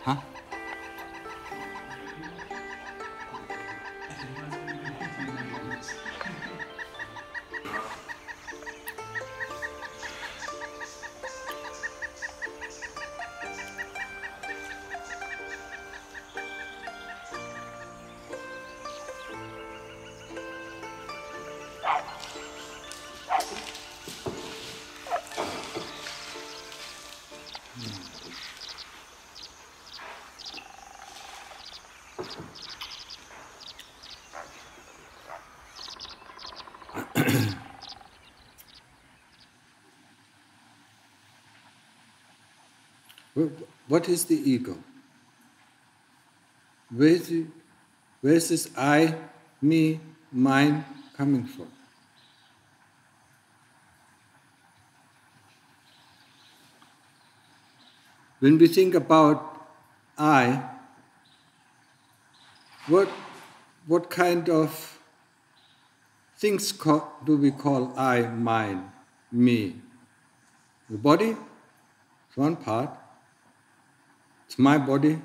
Huh? What is the ego? Where's this I, me, mine coming from? When we think about I, what kind of things do we call I, mine, me? The body is one part. It's my body.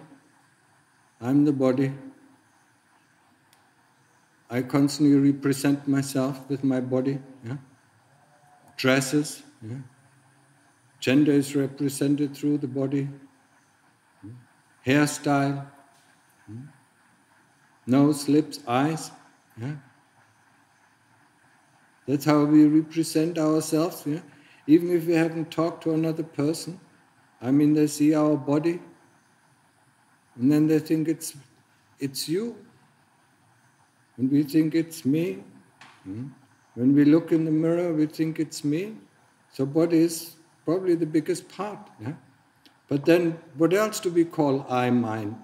I'm the body. I constantly represent myself with my body. Yeah? Dresses. Yeah? Gender is represented through the body. Hairstyle. Nose, lips, eyes. Yeah? That's how we represent ourselves. Yeah? Even if we haven't talked to another person, they see our body, and then they think it's you, and we think it's me. When we look in the mirror, we think it's me. So body is probably the biggest part. Yeah? But then, what else do we call I, mine?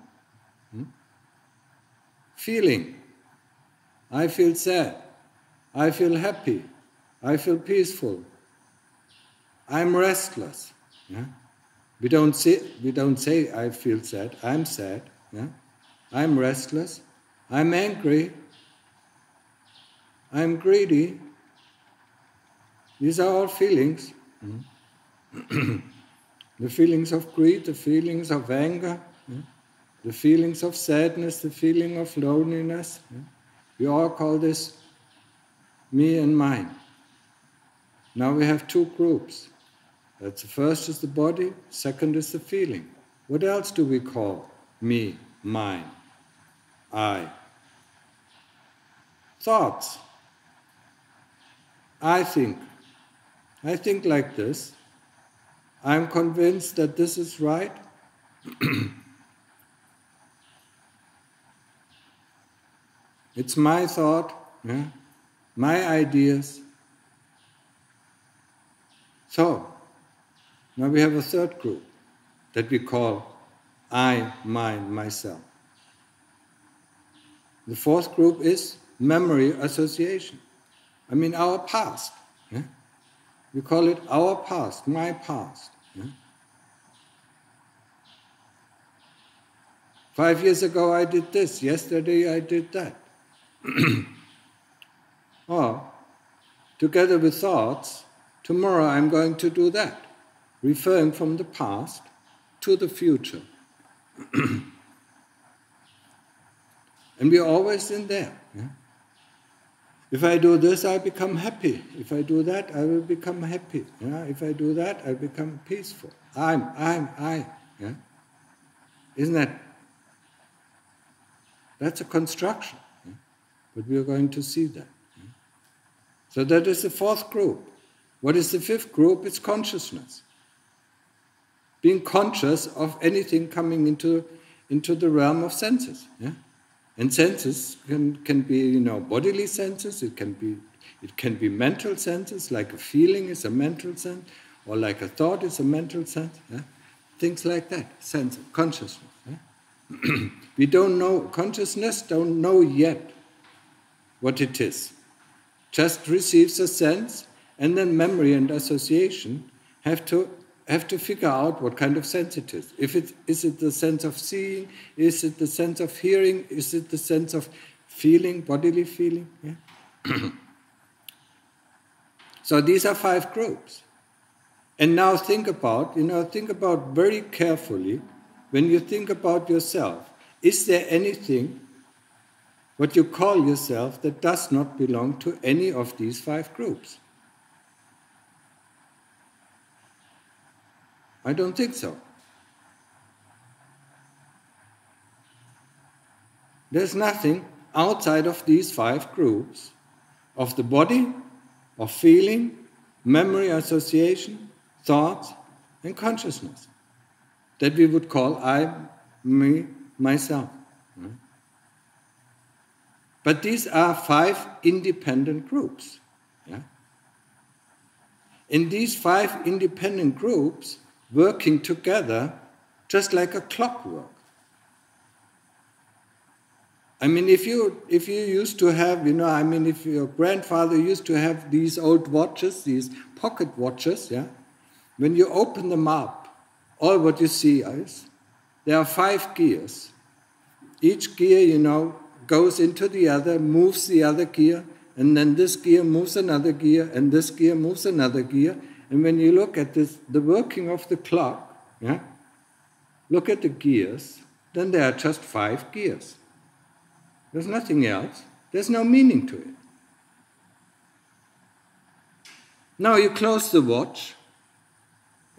Feeling. I feel sad. I feel happy. I feel peaceful. I'm restless. Yeah? We don't say I feel sad. I'm sad. Yeah? I'm restless. I'm angry. I'm greedy. These are all feelings. The feelings of greed, the feelings of anger, the feelings of sadness, the feeling of loneliness. We all call this me and mine. Now we have two groups. That's the first is the body, second is the feeling. What else do we call me, mine, I? Thoughts. I think like this. I'm convinced that this is right. It's my thought, yeah? My ideas. So, now we have a third group that we call I, mine, myself. The fourth group is memory association. Our past. Yeah? We call it our past, my past. Yeah? 5 years ago I did this, yesterday I did that. Or, together with thoughts, tomorrow I'm going to do that, referring from the past to the future. And we're always in there. Yeah? If I do this, I become happy. If I do that, I will become happy. Yeah? If I do that, I become peaceful. I. Yeah? Isn't that? That's a construction. Yeah? But we are going to see that. Yeah? So that is the fourth group. What is the fifth group? It's consciousness. Being conscious of anything coming into the realm of senses. Yeah? And senses can be, bodily senses. It can be mental senses, like a feeling is a mental sense, or like a thought is a mental sense. Yeah? Things like that. Sense, consciousness. Yeah? We don't know, consciousness don't know yet what it is. Just receives a sense, and then memory and association have to figure out what kind of sense it is. Is it the sense of seeing? Is it the sense of hearing? Is it the sense of feeling, bodily feeling? Yeah? So these are 5 groups. And now think about very carefully when you think about yourself, is there anything, what you call yourself, that does not belong to any of these 5 groups? I don't think so. There's nothing outside of these 5 groups of the body, of feeling, memory, association, thoughts, and consciousness that we would call I, me, myself. But these are 5 independent groups. Yeah? In these 5 independent groups, working together just like a clockwork. I mean, if you used to have, if your grandfather used to have these old watches, these pocket watches, yeah, when you open them up, all what you see is there are 5 gears. Each gear, goes into the other, moves the other gear, and then this gear moves another gear, and this gear moves another gear. And when you look at this, the working of the clock, yeah, look at the gears, then there are just 5 gears. There's nothing else. There's no meaning to it. Now you close the watch,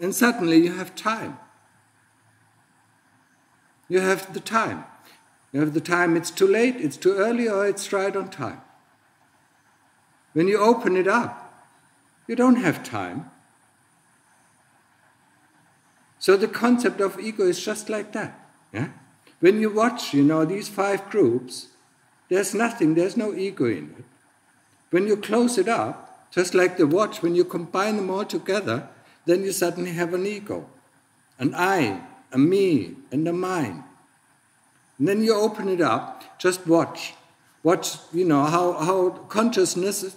and suddenly you have time. You have the time. You have the time, it's too late, it's too early, or it's right on time. When you open it up, you don't have time. So the concept of ego is just like that. Yeah? When you watch, these 5 groups, there's nothing, there's no ego in it. When you close it up, just like the watch, when you combine them all together, then you suddenly have an ego, an I, a me, and a mine. And then you open it up, just watch. Watch, how consciousness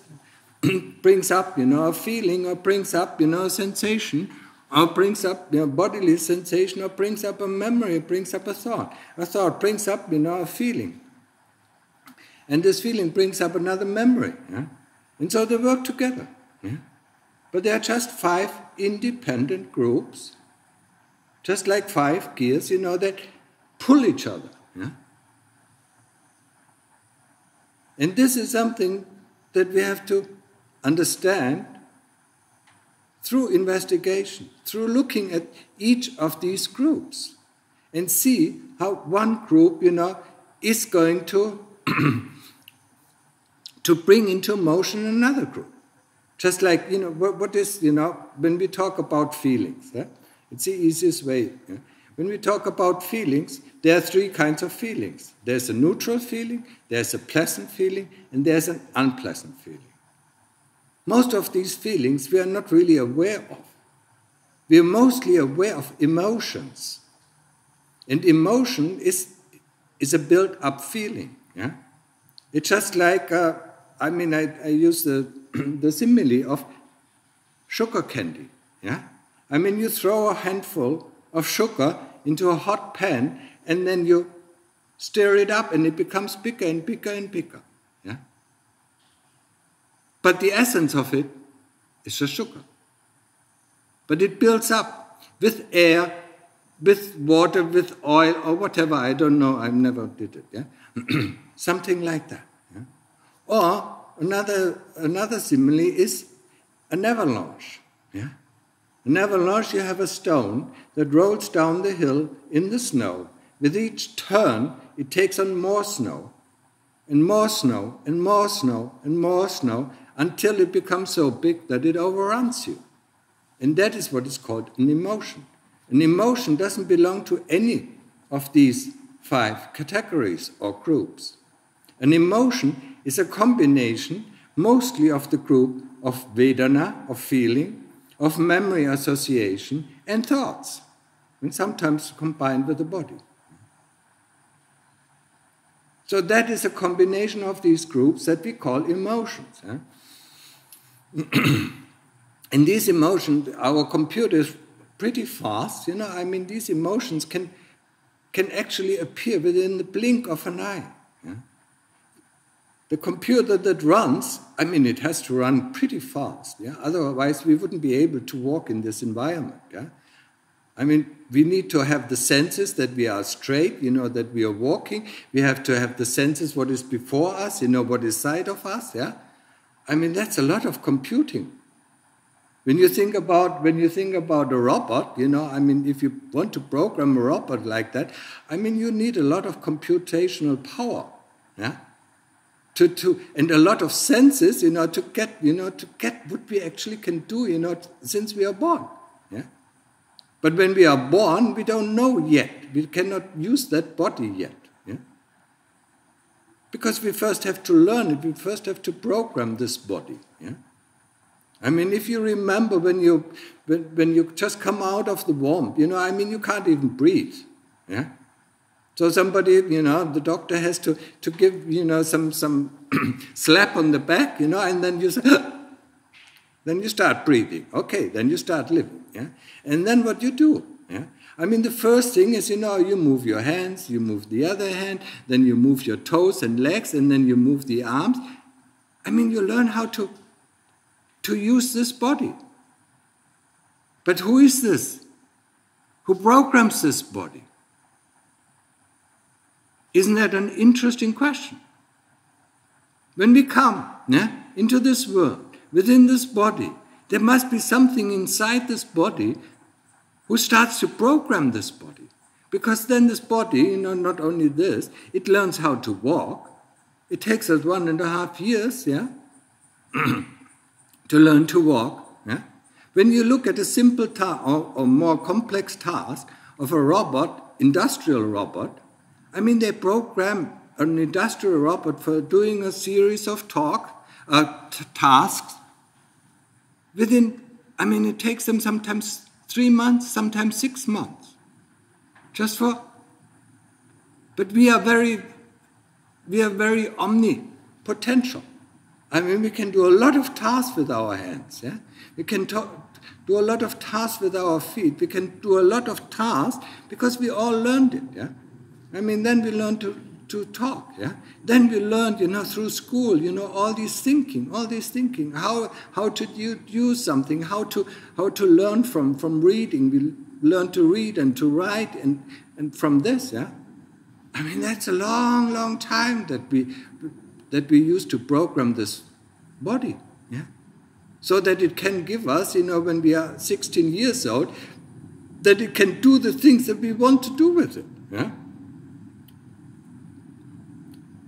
brings up, a feeling, or brings up, a sensation, or brings up, bodily sensation, or brings up a memory, brings up a thought. A thought brings up, a feeling. And this feeling brings up another memory. Yeah? And so they work together. Yeah? But they are just 5 independent groups, just like 5 gears, that pull each other. Yeah? And this is something that we have to understand through investigation, through looking at each of these groups and see how one group, is going to to bring into motion another group. Just like, what is, when we talk about feelings, yeah? It's the easiest way. Yeah? When we talk about feelings, there are 3 kinds of feelings. There's a neutral feeling, there's a pleasant feeling, and there's an unpleasant feeling. Most of these feelings we are not really aware of. We are mostly aware of emotions. And emotion is a built-up feeling. Yeah? It's just like, I use the simile of sugar candy. Yeah? You throw a handful of sugar into a hot pan, and then you stir it up, and it becomes bigger and bigger and bigger. Yeah? But the essence of it is the sugar. But it builds up with air, with water, with oil, or whatever. I don't know. I never did it. Yeah? Something like that. Yeah? Or another simile is an avalanche. Yeah? An avalanche, you have a stone that rolls down the hill in the snow. With each turn, it takes on more snow, and more snow, and more snow, and more snow, until it becomes so big that it overruns you. And that is what is called an emotion. An emotion doesn't belong to any of these 5 categories or groups. An emotion is a combination mostly of the group of Vedana, of feeling, of memory association, and thoughts, and sometimes combined with the body. So that is a combination of these groups that we call emotions. And these emotions, our computer is pretty fast. These emotions can actually appear within the blink of an eye. Yeah? The computer that runs, it has to run pretty fast. Yeah? Otherwise, we wouldn't be able to walk in this environment. Yeah? I mean, we need to have the senses that we are straight, that we are walking. We have to have the senses what is before us, what is side of us, yeah? I mean, that's a lot of computing. When you think about a robot, I mean, if you want to program a robot like that, I mean, you need a lot of computational power, yeah? And a lot of senses, to get what we actually can do, since we are born, yeah? But when we are born, we don't know yet. We cannot use that body yet, yeah? Because we first have to learn it. We first have to program this body, yeah? I mean, if you remember when you just come out of the womb, I mean, you can't even breathe, yeah? So somebody, the doctor has to give, some slap on the back, and then you say, then you start breathing. Okay, then you start living, yeah? And then what you do, yeah? I mean, the first thing is, you move your hands, you move the other hand, then you move your toes and legs, and then you move the arms. I mean, you learn how to use this body. But who is this? Who programs this body? Isn't that an interesting question? When we come, yeah, into this world, within this body, there must be something inside this body who starts to program this body. Because then this body, not only this, it learns how to walk. It takes us 1.5 years, yeah, to learn to walk. Yeah? When you look at a simple task or more complex task of a robot, industrial robot, I mean, they program an industrial robot for doing a series of tasks within, I mean, it takes them sometimes 3 months, sometimes 6 months. But we are very omnipotential. I mean, we can do a lot of tasks with our hands, yeah? We can do a lot of tasks with our feet. We can do a lot of tasks because we all learned it, yeah? I mean, then we learn to talk, yeah? Then we learned, through school, all this thinking, how to use something, how to learn from reading. We learn to read and to write, and from this, yeah? I mean, that's a long, long time that we use to program this body, yeah? So that it can give us, when we are 16 years old, that it can do the things that we want to do with it, yeah?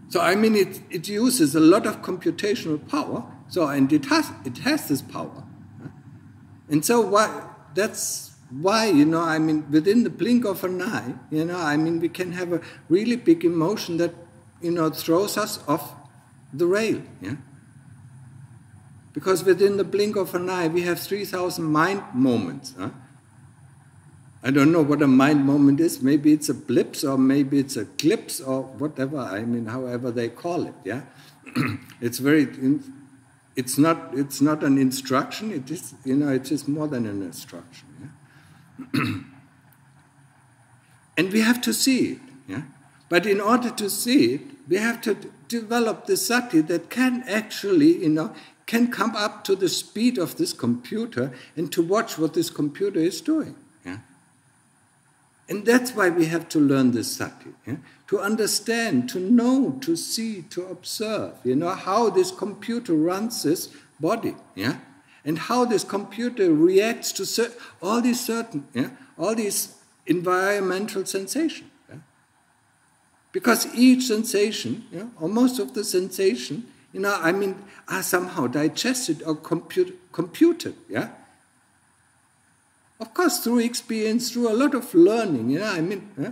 So, I mean, it uses a lot of computational power, and it has this power. Yeah? And so that's why, I mean, within the blink of an eye, I mean, we can have a really big emotion that, throws us off the rail, yeah? Because within the blink of an eye, we have 3,000 mind moments. Huh? I don't know what a mind moment is. Maybe it's a blips, or maybe it's a clips, or whatever. I mean, however they call it. Yeah, it's not an instruction. It is, it is more than an instruction. Yeah? And we have to see it. Yeah, but in order to see it, we have to develop the sati that can actually, can come up to the speed of this computer and to watch what this computer is doing. Yeah? And that's why we have to learn this sati, yeah? To understand, to know, to see, to observe, how this computer runs this body, yeah? And how this computer reacts to all these environmental sensations. Yeah? Because each sensation, or most of the sensation, I mean, are somehow digested or computed, yeah? Of course, through experience, through a lot of learning, I mean, yeah?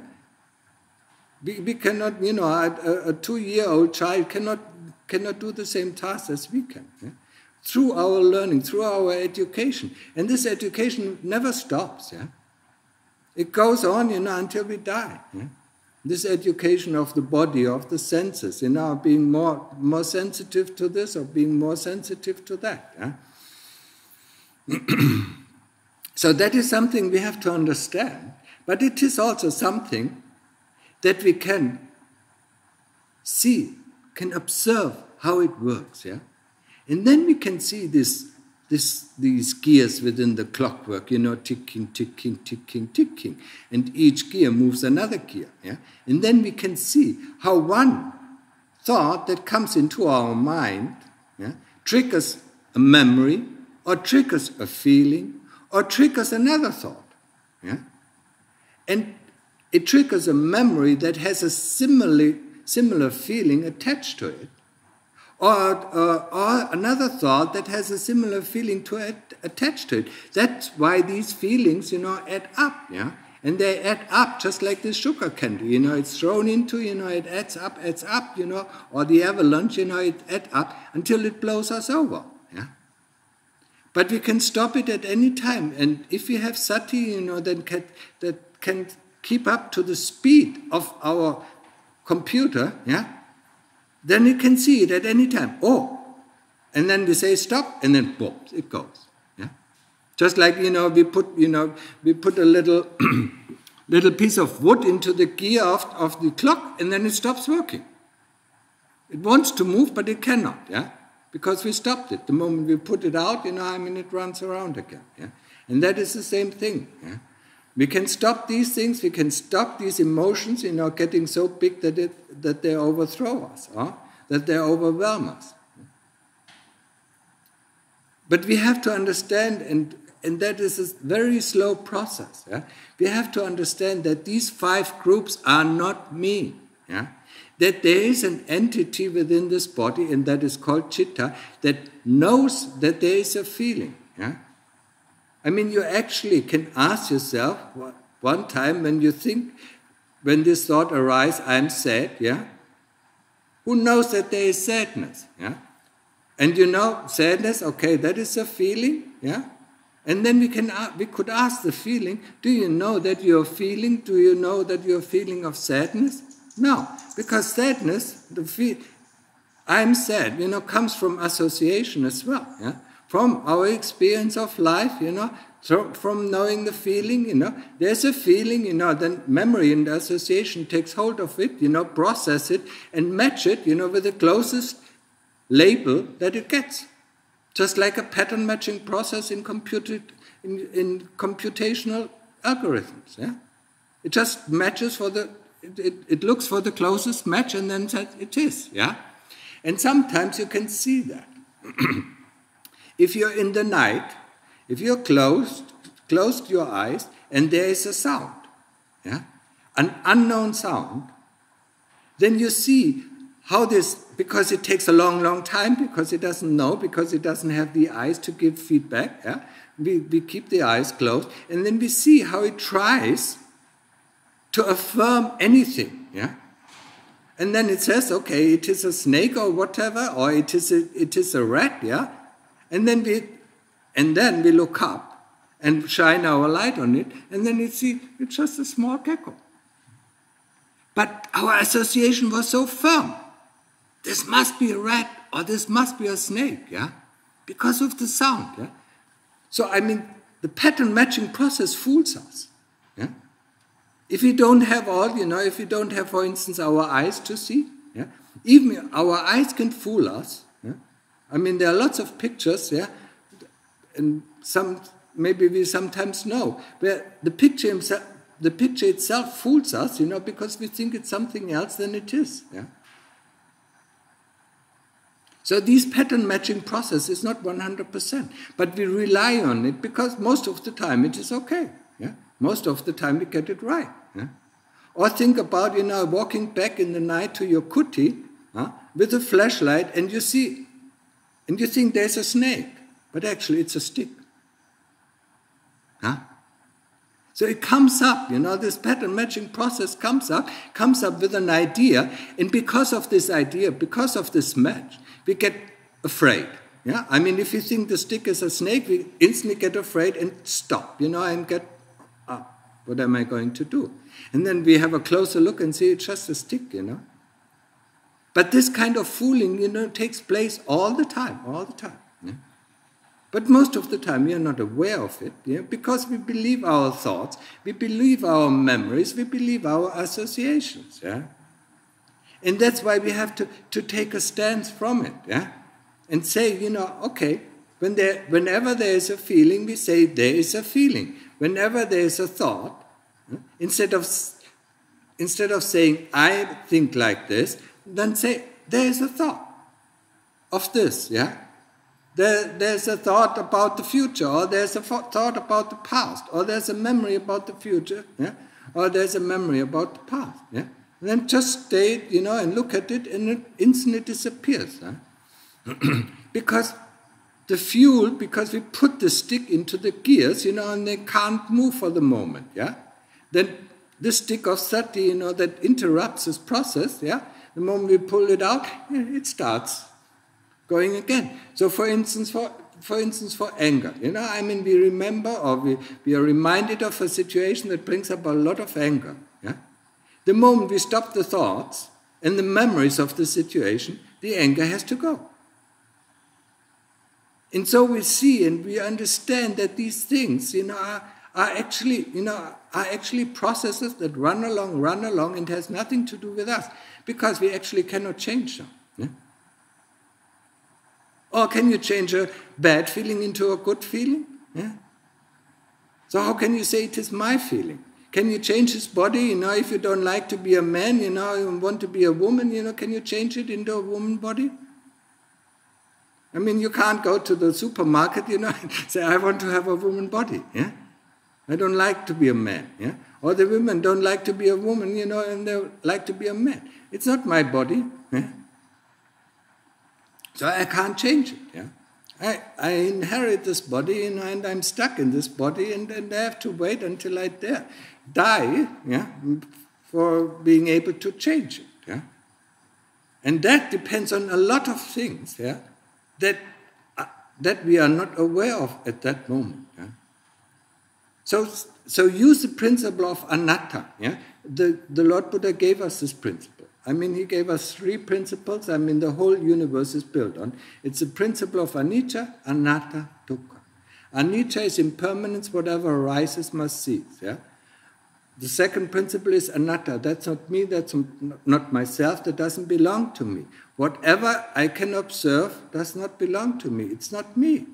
We cannot, a 2-year-old child cannot do the same task as we can, yeah? Through our learning, through our education. And this education never stops, yeah? It goes on, until we die, yeah? This education of the body, of the senses, being more sensitive to this or being more sensitive to that. Yeah? So that is something we have to understand, but it is also something that we can see, can observe how it works. Yeah? And then we can see this these gears within the clockwork, ticking, ticking, ticking, ticking. And each gear moves another gear. Yeah? And then we can see how one thought that comes into our mind triggers a memory, or triggers a feeling, or triggers another thought. Yeah? And it triggers a memory that has a similar feeling attached to it, or another thought that has a similar feeling to it attached to it. That's why these feelings, add up, yeah? And they add up just like this sugar candy, it's thrown into, it adds up, or the avalanche, it adds up until it blows us over, yeah? But we can stop it at any time, and if we have sati, that can keep up to the speed of our computer, yeah, then we can see it at any time. Oh, and then we say stop, and then boom, it goes. Yeah, just like we put a little little piece of wood into the gear of the clock, and then it stops working. It wants to move, but it cannot. Yeah, because we stopped it. The moment we put it out, it runs around again. Yeah, and that is the same thing. Yeah. We can stop these things, we can stop these emotions, getting so big that they overthrow us, that they overwhelm us. But we have to understand, and that is a very slow process. Yeah? We have to understand that these 5 groups are not me. Yeah? That there is an entity within this body, and that is called chitta, that knows that there is a feeling. Yeah? I mean, you actually can ask yourself one time when this thought arises, I'm sad, yeah? Who knows that there is sadness, yeah? And sadness, okay, that is a feeling, yeah? And then we could ask the feeling, do you know that you're feeling? Do you know that you're feeling of sadness? No, because sadness, I'm sad, comes from association as well, yeah? From our experience of life, from knowing the feeling, there's a feeling, then memory and association takes hold of it, process it and match it, with the closest label that it gets. Just like a pattern matching process in computational algorithms, yeah? It just matches it looks for the closest match and then says it is, yeah? And sometimes you can see that. If you're in the night, if you're closed your eyes, and there is a sound, yeah, an unknown sound, then you see how this, because it takes a long, long time, because it doesn't know, because it doesn't have the eyes to give feedback, yeah, we keep the eyes closed, and then we see how it tries to affirm anything, yeah. And then it says, okay, it is a snake or whatever, or it is a rat, yeah. And then we look up and shine our light on it, and then it's just a small gecko. But our association was so firm. This must be a rat, or this must be a snake, yeah? Because of the sound, yeah? So, the pattern matching process fools us, yeah? If we don't have if we don't have, for instance, our eyes to see, yeah? Even our eyes can fool us. There are lots of pictures, yeah, and maybe we sometimes know, where the picture itself fools us, because we think it's something else than it is, yeah. So this pattern matching process is not 100%, but we rely on it because most of the time it is okay, yeah. Most of the time we get it right, yeah. Or think about, walking back in the night to your kuti, with a flashlight, and you think there's a snake, but actually it's a stick. Huh? So it comes up, this pattern matching process comes up with an idea, and because of this idea, because of this match, we get afraid. Yeah? If you think the stick is a snake, we instantly get afraid and stop, and get, what am I going to do? And then we have a closer look and see it's just a stick, But this kind of fooling, takes place all the time. Yeah? But most of the time we are not aware of it, yeah? Because we believe our thoughts, we believe our memories, we believe our associations. Yeah? And that's why we have to take a stance from it, yeah? And say, okay, Whenever there is a feeling, we say there is a feeling. Whenever there is a thought, instead of saying I think like this, then say there is a thought of this, yeah? There's a thought about the future, or there's a thought about the past, or there's a memory about the future, yeah? Or there's a memory about the past, yeah? And then just stay, and look at it, and it instantly disappears, huh? Because the fuel, because we put the stick into the gears, and they can't move for the moment, yeah? Then the stick of sati, that interrupts this process, yeah? The moment we pull it out, it starts going again. So for instance, for anger, we remember, or we are reminded of a situation that brings up a lot of anger, yeah? The moment we stop the thoughts and the memories of the situation, the anger has to go. And so we see and we understand that these things, are actually processes that run along, and has nothing to do with us, because we actually cannot change them. Yeah? Or can you change a bad feeling into a good feeling? Yeah? So how can you say it is my feeling? Can you change his body? If you don't like to be a man, you want to be a woman, can you change it into a woman body? You can't go to the supermarket, and say, I want to have a woman body, yeah? I don't like to be a man, yeah? Or the women don't like to be a woman, and they like to be a man. It's not my body, yeah? So I can't change it, yeah? I inherit this body, and I'm stuck in this body, and I have to wait until I die, yeah, for being able to change it, yeah? And that depends on a lot of things, yeah, that we are not aware of at that moment, yeah? So use the principle of anatta, yeah? The Lord Buddha gave us this principle. He gave us 3 principles, the whole universe is built on. It's the principle of anicca, anatta, dukkha. Anicca is impermanence, whatever arises must cease, yeah? The second principle is anatta. That's not me, that's not myself, that doesn't belong to me. Whatever I can observe does not belong to me. It's not me.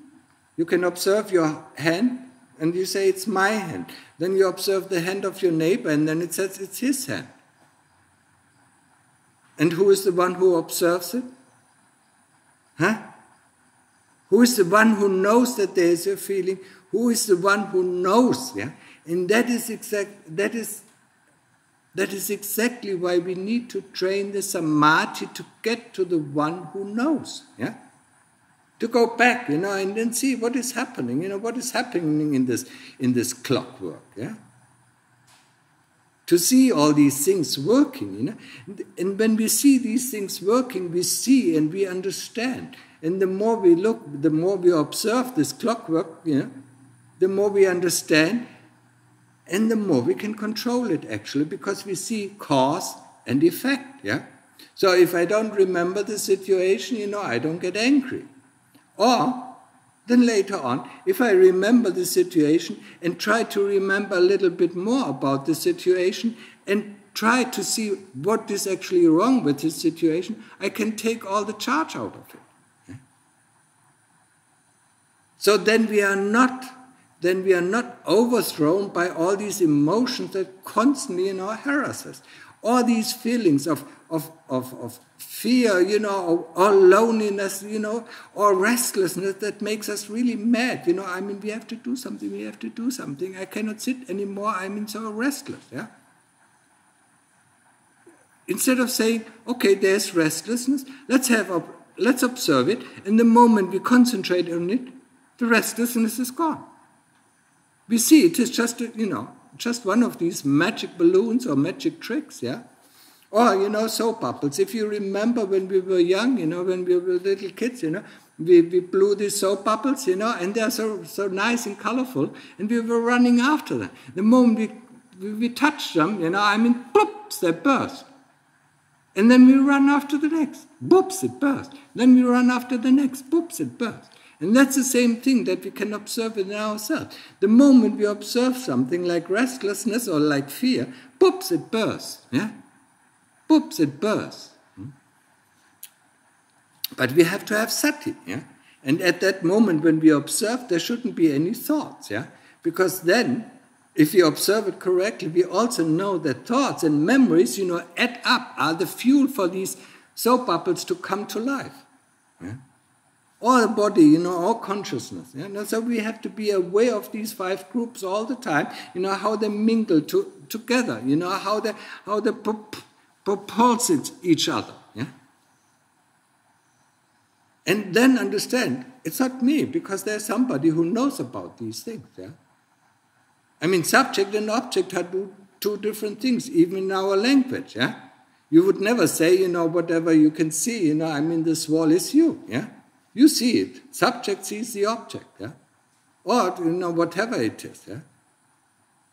You can observe your hand and you say it's my hand. Then you observe the hand of your neighbor and then it says it's his hand. And who is the one who observes it? Huh? Who is the one who knows that there is a feeling? Who is the one who knows? Yeah? And that is exactly why we need to train the samadhi to get to the one who knows. Yeah? To go back, and then see what is happening. What is happening in this clockwork. Yeah? To see all these things working. And when we see these things working, we see and we understand. And the more we look, the more we observe this clockwork, the more we understand. And the more we can control it, actually, because we see cause and effect, yeah? So if I don't remember the situation, I don't get angry. Or, then later on, if I remember the situation and try to remember a little bit more about the situation and try to see what is actually wrong with this situation, I can take all the charge out of it. Yeah? So then we are not overthrown by all these emotions that constantly, harass us. All these feelings of fear, or loneliness, or restlessness that makes us really mad. We have to do something, I cannot sit anymore, I'm so restless, yeah? Instead of saying, okay, there's restlessness, let's observe it, and the moment we concentrate on it, the restlessness is gone. We see it is just, just one of these magic balloons or magic tricks, yeah? Or, soap bubbles. If you remember when we were young, when we were little kids, we blew these soap bubbles, and they're so nice and colorful, and we were running after them. The moment we touched them, bloops, they burst. And then we run after the next. Boops, it burst. Then we run after the next. Boops, it burst. And that's the same thing that we can observe in ourselves. The moment we observe something like restlessness or like fear, boops, it bursts. Yeah? Boops, it bursts. But we have to have sati. Yeah? And at that moment when we observe, there shouldn't be any thoughts, yeah? Because then, if we observe it correctly, we also know that thoughts and memories, add up, are the fuel for these soap bubbles to come to life. Yeah? All body, all consciousness. Yeah? So we have to be aware of these 5 groups all the time, how they mingle together, how they propulse each other. Yeah? And then understand, it's not me, because there's somebody who knows about these things. Yeah? I mean, subject and object are two different things, even in our language. Yeah? You would never say, whatever you can see, this wall is you. Yeah? You see it. Subject sees the object. Yeah? Or, whatever it is. Yeah?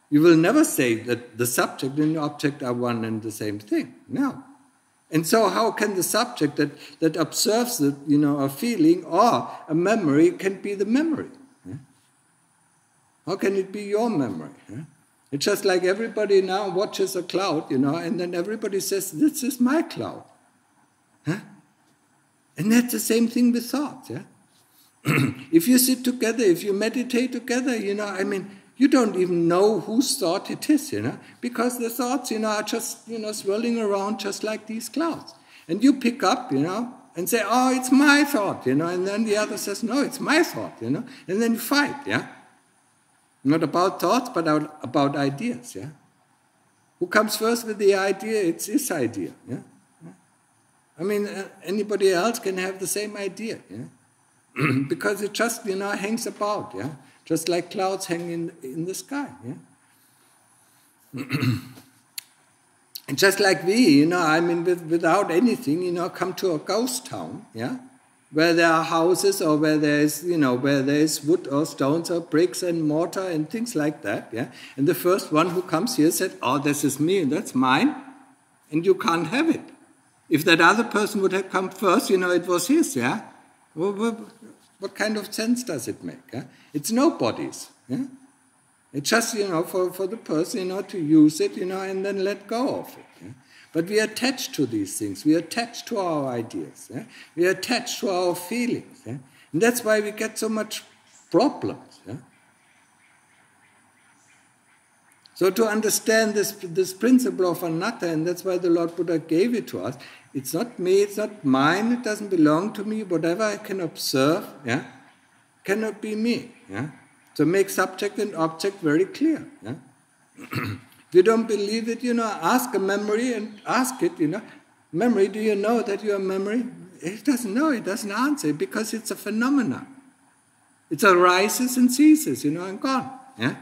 You will never say that the subject and the object are one and the same thing. No. And so how can the subject that observes a feeling or a memory can be the memory? Yeah? How can it be your memory? Yeah? It's just like everybody now watches a cloud, and then everybody says, this is my cloud. Huh? And that's the same thing with thoughts. Yeah? If you sit together, if you meditate together, you don't even know whose thought it is, because the thoughts, are just, swirling around just like these clouds. And you pick up, and say, oh, it's my thought, and then the other says, no, it's my thought, and then you fight, yeah? Not about thoughts, but about ideas, yeah? Who comes first with the idea? It's his idea, yeah? Anybody else can have the same idea, yeah? Because it just, hangs about, yeah? Just like clouds hang in the sky, yeah? And just like we, without anything, come to a ghost town, yeah? Where there are houses or where there is wood or stones or bricks and mortar and things like that, yeah? And the first one who comes here said, oh, this is me, that's mine, and you can't have it. If that other person would have come first, it was his, yeah? What kind of sense does it make? Yeah? It's nobody's. Yeah? It's just, for the person, to use it, and then let go of it. Yeah? But we are attached to these things. We are attached to our ideas. Yeah? We are attached to our feelings. Yeah? And that's why we get so much problems. Yeah? So to understand this principle of anatta, and that's why the Lord Buddha gave it to us, it's not me, it's not mine, it doesn't belong to me, whatever I can observe, yeah, cannot be me. Yeah? So make subject and object very clear. Yeah? If you don't believe it, ask a memory and ask it, memory, do you know that you are memory? It doesn't know, it doesn't answer, because it's a phenomenon. It arises and ceases, and gone. Yeah?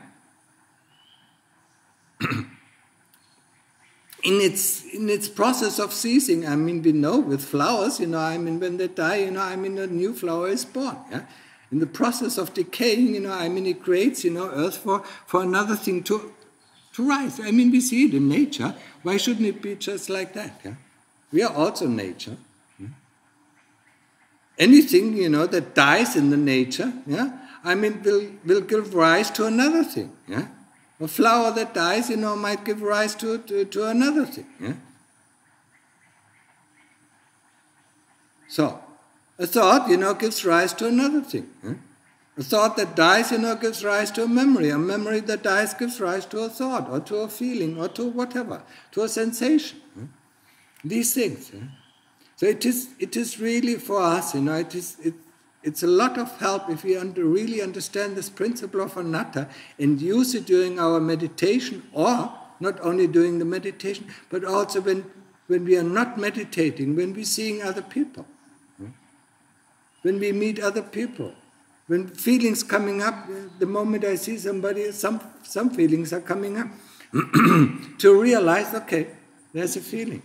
In its process of ceasing, we know with flowers, when they die, a new flower is born. Yeah? In the process of decaying, it creates, earth for another thing to rise. We see it in nature. Why shouldn't it be just like that? Yeah? We are also nature. Yeah? Anything, that dies in the nature, yeah, will give rise to another thing. Yeah? A flower that dies, might give rise to another thing. Yeah? So, a thought, gives rise to another thing. Yeah? A thought that dies, gives rise to a memory. A memory that dies gives rise to a thought, or to a feeling, or to whatever, to a sensation. Yeah? These things. Yeah? So it is really for us, it's a lot of help if we really understand this principle of anatta and use it during our meditation, or not only during the meditation, but also when we are not meditating, when we're seeing other people, when we meet other people, when feelings coming up, the moment I see somebody, some feelings are coming up, to realize, okay, there's a feeling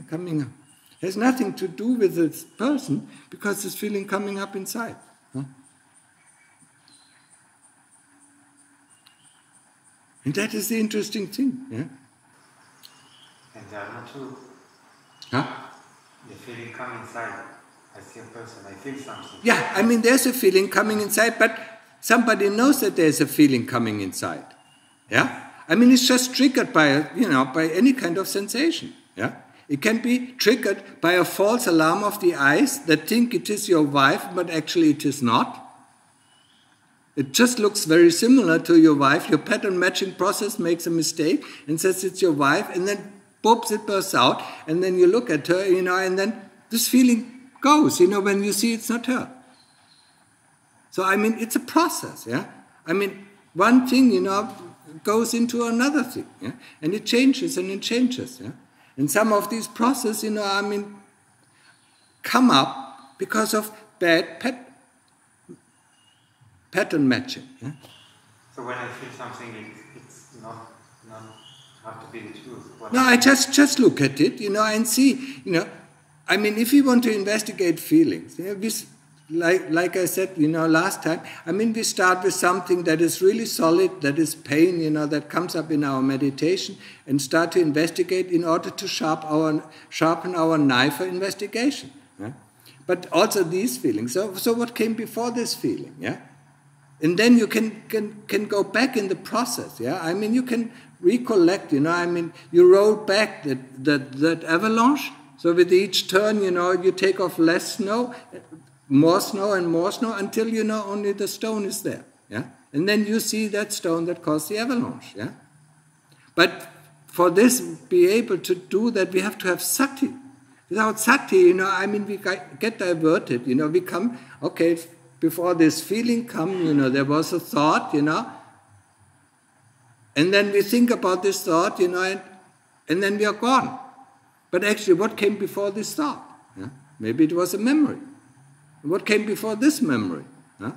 coming up. It has nothing to do with this person, because this feeling coming up inside. And that is the interesting thing. Yeah? And Dhamma too. Huh? The feeling coming inside. I see a person, I feel something. Yeah, there's a feeling coming inside, but somebody knows that there's a feeling coming inside. Yeah? It's just triggered by, by any kind of sensation. Yeah? It can be triggered by a false alarm of the eyes that think it is your wife, but actually it is not. It just looks very similar to your wife. Your pattern matching process makes a mistake and says it's your wife, and then poops, it bursts out, and then you look at her, and then this feeling goes, when you see it's not her. So, it's a process, yeah? One thing, goes into another thing, yeah? And it changes and it changes, yeah? And some of these processes, come up because of bad pattern matching. Yeah? So when I feel something, it's not to be the truth. No, I just look at it, and see, if you want to investigate feelings, like I said, last time, we start with something that is really solid, that is pain, that comes up in our meditation, and start to investigate in order to sharpen our knife for investigation. Yeah? But also these feelings. So what came before this feeling? Yeah. And then you can go back in the process, yeah? You can recollect, you roll back that avalanche, so with each turn, you take off less snow, more snow and more snow, until, only the stone is there, yeah? And then you see that stone that caused the avalanche, yeah? But for this, be able to do that, we have to have sati. Without sati, we get diverted, we come, okay, before this feeling come, there was a thought, and then we think about this thought, and then we are gone. But actually, what came before this thought? Yeah? Maybe it was a memory. What came before this memory? Yeah?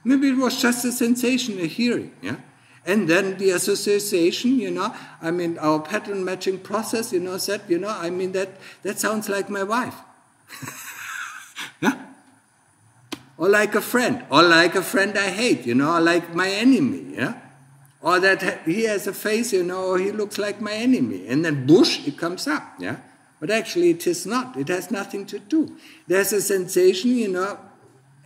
Maybe it was just a sensation, a hearing. Yeah? And then the association, our pattern matching process, said, that sounds like my wife. Yeah? Or like a friend I hate, or like my enemy, yeah? Or that he has a face, or he looks like my enemy. And then, bush, it comes up, yeah? But actually it is not. It has nothing to do. There's a sensation,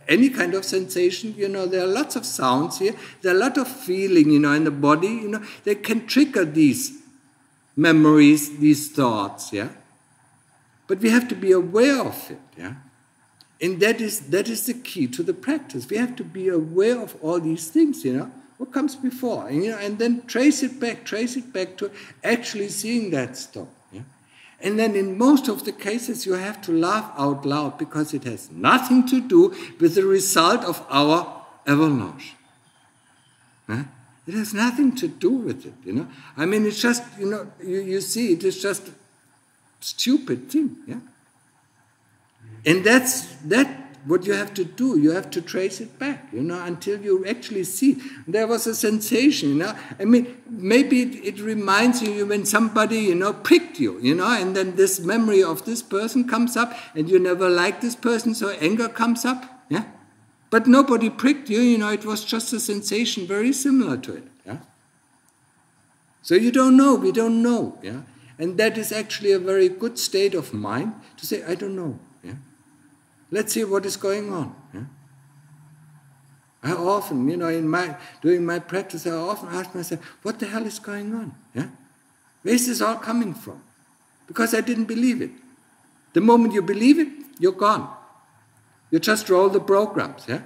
any kind of sensation, there are lots of sounds here. There are a lot of feeling, in the body, that can trigger these memories, these thoughts, yeah? But we have to be aware of it, yeah? And that is the key to the practice. We have to be aware of all these things, what comes before, and then trace it back to actually seeing that stone. Yeah? And then in most of the cases, you have to laugh out loud because it has nothing to do with the result of our avalanche. Yeah? It has nothing to do with it, it's just, you see, it is just a stupid thing, yeah? And that's what you have to do. You have to trace it back, until you actually see. There was a sensation, maybe it reminds you when somebody, pricked you, and then this memory of this person comes up, and you never liked this person, so anger comes up, yeah? But nobody pricked you, it was just a sensation very similar to it, yeah? So you don't know, we don't know, yeah? And that is actually a very good state of mind to say, I don't know. Let's see what is going on. Yeah? I often, during my practice, I often ask myself, what the hell is going on? Yeah? Where is this all coming from? Because I didn't believe it. The moment you believe it, you're gone. You just roll the programs. Yeah?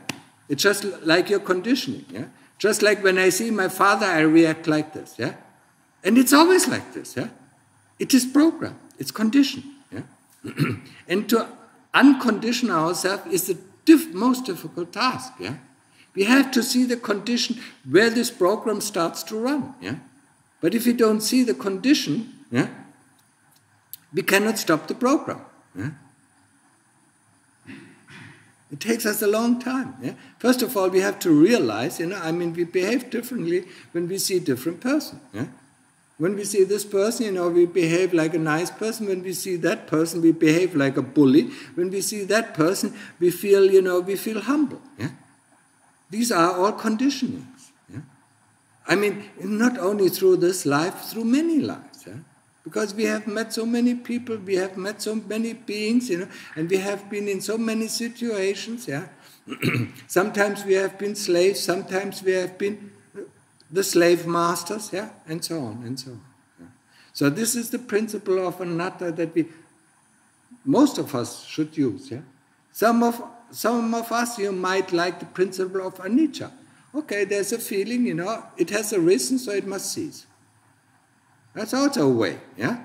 It's just like your conditioning. Yeah? Just like when I see my father, I react like this. Yeah? And it's always like this. Yeah? It is programmed. It's conditioned. Yeah? And to uncondition ourselves is the most difficult task. Yeah? We have to see the condition where this program starts to run. Yeah? But if we don't see the condition, yeah, we cannot stop the program. Yeah? It takes us a long time. Yeah? First of all, we have to realize, we behave differently when we see a different person. Yeah? When we see this person, we behave like a nice person. When we see that person, we behave like a bully. When we see that person, we feel, we feel humble. Yeah? These are all conditionings. Yeah? Not only through this life, through many lives. Yeah? Because we have met so many people, we have met so many beings, and we have been in so many situations. Yeah? Sometimes we have been slaves, sometimes we have been the slave masters, yeah, and so on and so on. Yeah. So this is the principle of anatta that most of us should use. Yeah? Some of us, you might like the principle of anicca. Okay, there's a feeling, it has arisen, so it must cease. That's also a way, yeah?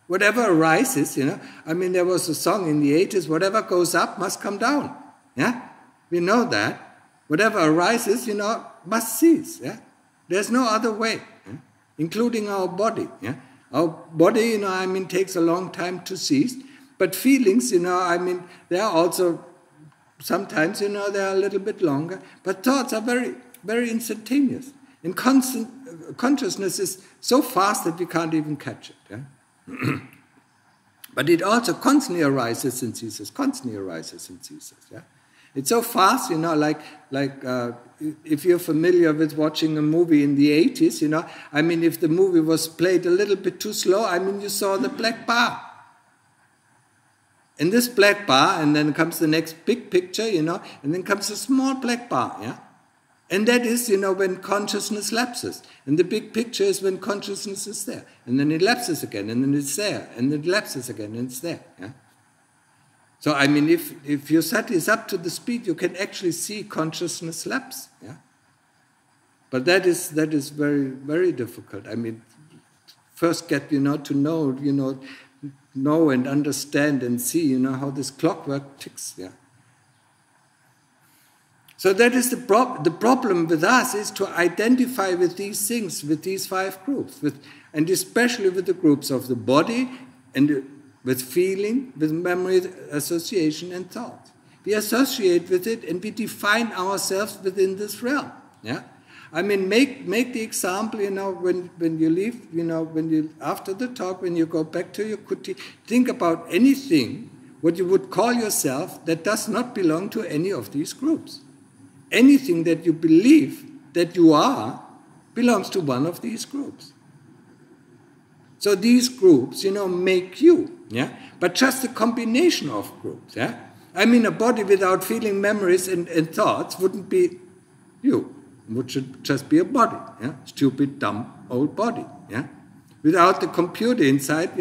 Whatever arises, there was a song in the 80s, whatever goes up must come down, yeah? We know that. Whatever arises, must cease, yeah? There's no other way, yeah? Including our body, yeah? Our body, takes a long time to cease, but feelings, they are also sometimes, they are a little bit longer, but thoughts are very, very instantaneous. And consciousness is so fast that we can't even catch it. Yeah? But it also constantly arises and ceases, Yeah? It's so fast, if you're familiar with watching a movie in the 80s, if the movie was played a little bit too slow, you saw the black bar. And this black bar, and then comes the next big picture, and then comes a small black bar, yeah? And that is, when consciousness lapses. And the big picture is when consciousness is there. And then it lapses again, and then it's there. And then it lapses again, and it's there, yeah? So, if your sati is up to the speed, you can actually see consciousness lapse, yeah? But that is very, very difficult. First get, to know and understand and see, how this clockwork ticks, yeah. So that is the problem with us, is to identify with these things, with these 5 groups, and especially with the groups of the body, and with feeling, with memory, association, and thought. We associate with it, and we define ourselves within this realm, yeah. Make the example, when you leave, after the talk, when you go back to your kuti, think about anything, what you would call yourself, that does not belong to any of these groups. Anything that you believe that you are belongs to one of these groups. So these groups, make you, yeah? But just a combination of groups, yeah? A body without feeling, memories, and thoughts wouldn't be you. It should just be a body, yeah? Stupid, dumb, old body, yeah? Without the computer inside,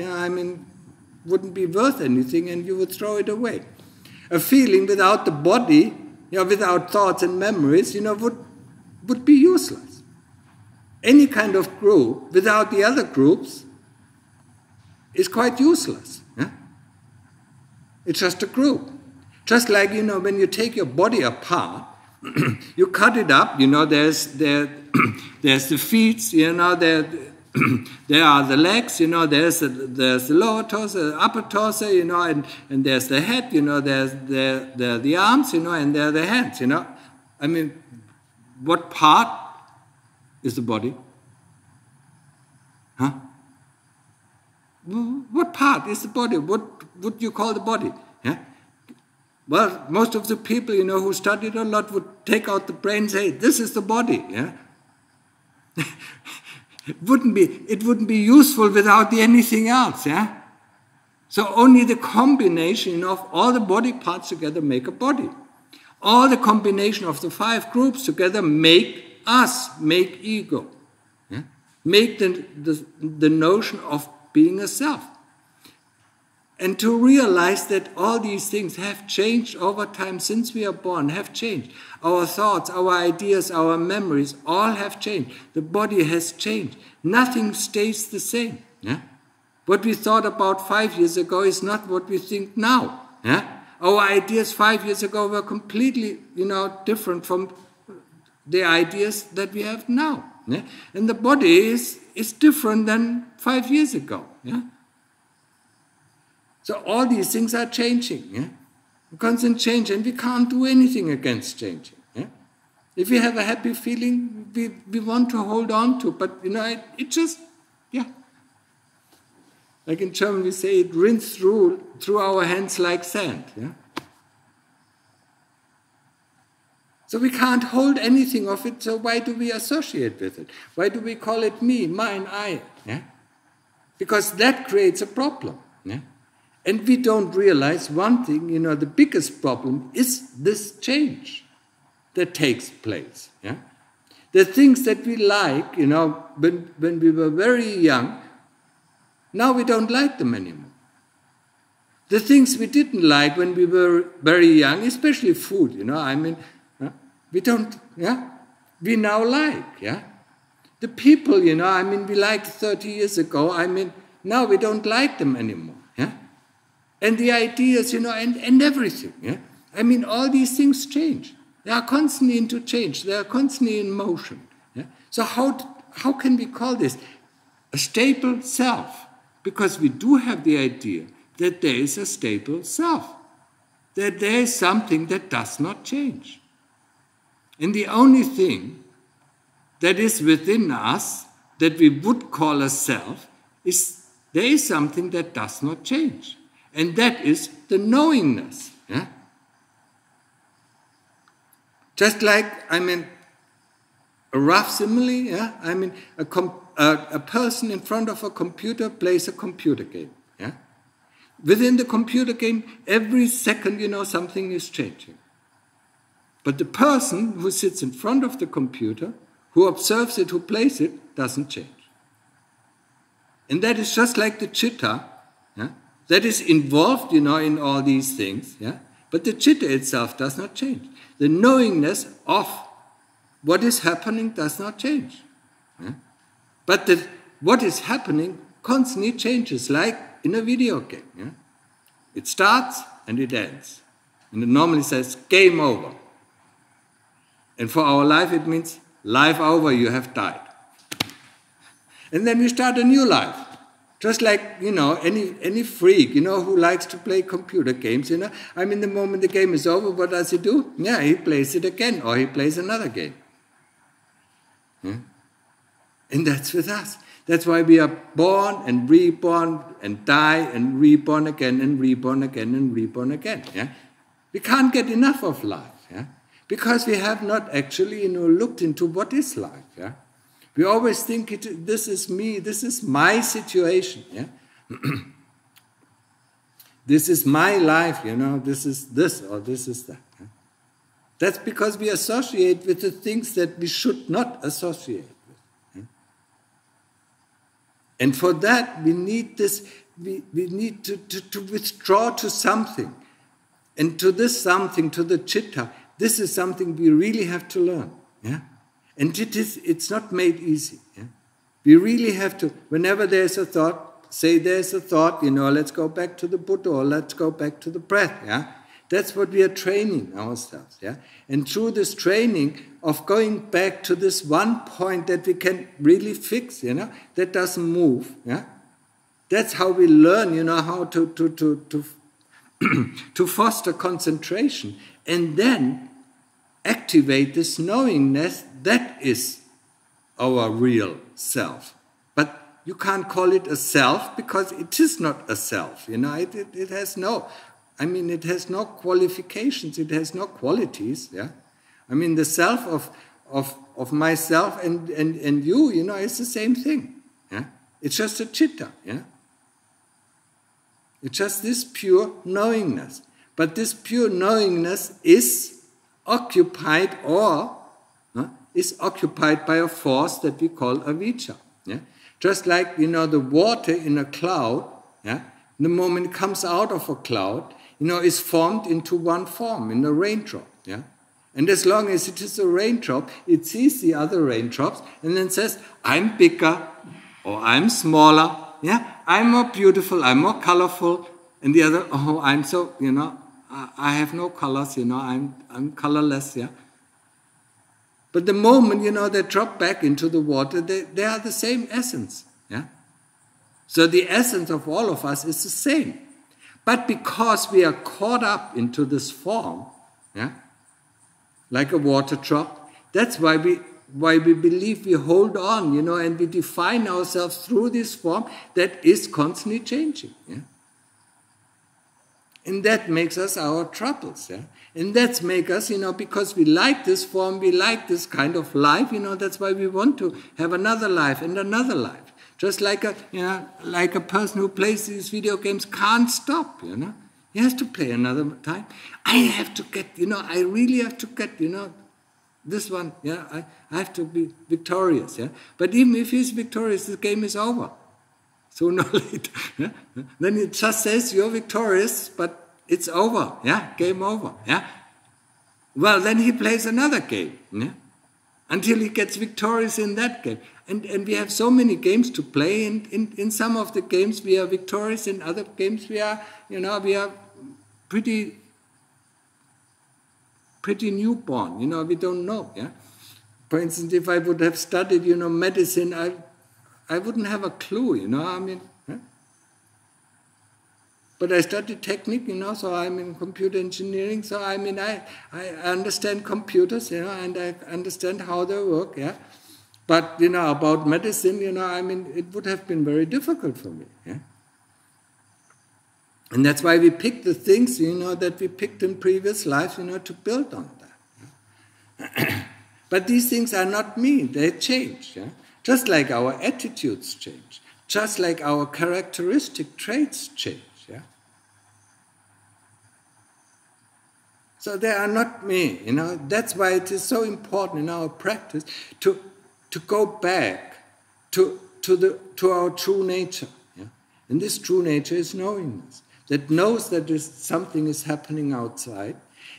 wouldn't be worth anything, and you would throw it away. A feeling without the body, without thoughts and memories, would be useless. Any kind of group without the other groups is quite useless, yeah? It's just a group. Just like, when you take your body apart, you cut it up, there's the feet, there are the legs, there's the lower torso, the upper torso, and there's the head, there's the arms, and there are the hands, what part is the body? Huh? What part is the body? What would you call the body? Yeah? Well, most of the people, who studied a lot would take out the brain and say, this is the body, yeah? It wouldn't be useful without anything else, yeah? So only the combination of all the body parts together make a body. All the combination of the 5 groups together make us, make ego, yeah? Make the notion of being a self. And to realize that all these things have changed over time since we are born, have changed. Our thoughts, our ideas, our memories, all have changed. The body has changed. Nothing stays the same. Yeah? What we thought about 5 years ago is not what we think now. Yeah? Our ideas 5 years ago were completely, different from the ideas that we have now. Yeah? And the body is different than 5 years ago. Yeah? So all these things are changing, yeah? Constant change, and we can't do anything against changing. Yeah? If we have a happy feeling, we want to hold on to, but it just, yeah. Like in German we say, it rinses through our hands like sand. Yeah? So we can't hold anything of it, so why do we associate with it? Why do we call it me, mine, I? Yeah? Because that creates a problem. Yeah? And we don't realize one thing, the biggest problem is this change that takes place. Yeah? The things that we like, when we were very young, Now we don't like them anymore. The things we didn't like when we were very young, especially food, we don't, we now like, The people, we liked 30 years ago, now we don't like them anymore, And the ideas, and everything, all these things change. They are constantly into change. They are constantly in motion. So how can we call this a stable self? Because we do have the idea that there is a stable self, that there is something that does not change. And the only thing that is within us that we would call a self is there is something that does not change. And that is the knowingness. Just like, a rough simile, a person in front of a computer plays a computer game. Within the computer game, every second, something is changing. But the person who sits in front of the computer, who observes it, who plays it, doesn't change. And that is just like the chitta, that is involved, in all these things, But the chitta itself does not change. The knowingness of what is happening does not change. But what is happening constantly changes, like in a video game. It starts and it ends. And it normally says, game over. And for our life, it means, life over, you have died. And then we start a new life. Just like, any freak, who likes to play computer games, the moment the game is over, what does he do? He plays it again, or he plays another game. And that's with us. That's why we are born and reborn and die and reborn again and reborn again and reborn again. We can't get enough of life, because we have not actually, looked into what is life. We always think this is me, this is my situation. This is my life, this is this or this is that. That's because we associate with the things that we should not associate with. And for that, we need this, we need to withdraw to something. And to this something, to the chitta, this is something we really have to learn. And it's not made easy. We really have to, whenever there's a thought, say there's a thought, let's go back to the Buddha, or let's go back to the breath. That's what we are training ourselves. And through this training of going back to this one point that we can really fix, that doesn't move. That's how we learn, how to foster concentration, and then activate this knowingness that is our real self. But you can't call it a self because it is not a self. It has no, it has no qualifications, it has no qualities. The self of myself and you, it's the same thing. It's just a chitta. It's just this pure knowingness. But this pure knowingness is occupied by a force that we call avijja. Just like, the water in a cloud, the moment it comes out of a cloud, is formed into one form, in a raindrop. And as long as it is a raindrop, it sees the other raindrops and then says, I'm bigger or I'm smaller, I'm more beautiful, I'm more colorful, and the other, I'm so, I have no colors, I'm colorless, But the moment, they drop back into the water, they are the same essence, So the essence of all of us is the same. But because we are caught up into this form, like a water drop, that's why we believe we hold on, and we define ourselves through this form that is constantly changing, And that makes us our troubles, And that's make us, because we like this form, we like this kind of life, that's why we want to have another life and another life. Just like a person who plays these video games can't stop, He has to play another time. I have to get, I really have to get, this one, I have to be victorious, But even if he's victorious, the game is over. sooner or later. Yeah? Then it just says you're victorious, but it's over. Yeah, game over. Yeah. Well, then he plays another game. Yeah? Until he gets victorious in that game. And we have so many games to play. And in some of the games we are victorious. In other games we are, we are pretty newborn. We don't know. Yeah. For instance, if I would have studied, medicine, I wouldn't have a clue. Huh? But I studied technique, so I'm in computer engineering. So I understand computers, and I understand how they work. Yeah. But about medicine, it would have been very difficult for me. Yeah. And that's why we pick the things, that we picked in previous lives, to build on that. Yeah? But these things are not me, they change. Yeah? Just like our attitudes change, just like our characteristic traits change. Yeah? So they are not me. That's why it is so important in our practice to go back to our true nature. Yeah? And this true nature is knowingness. That knows that something is happening outside.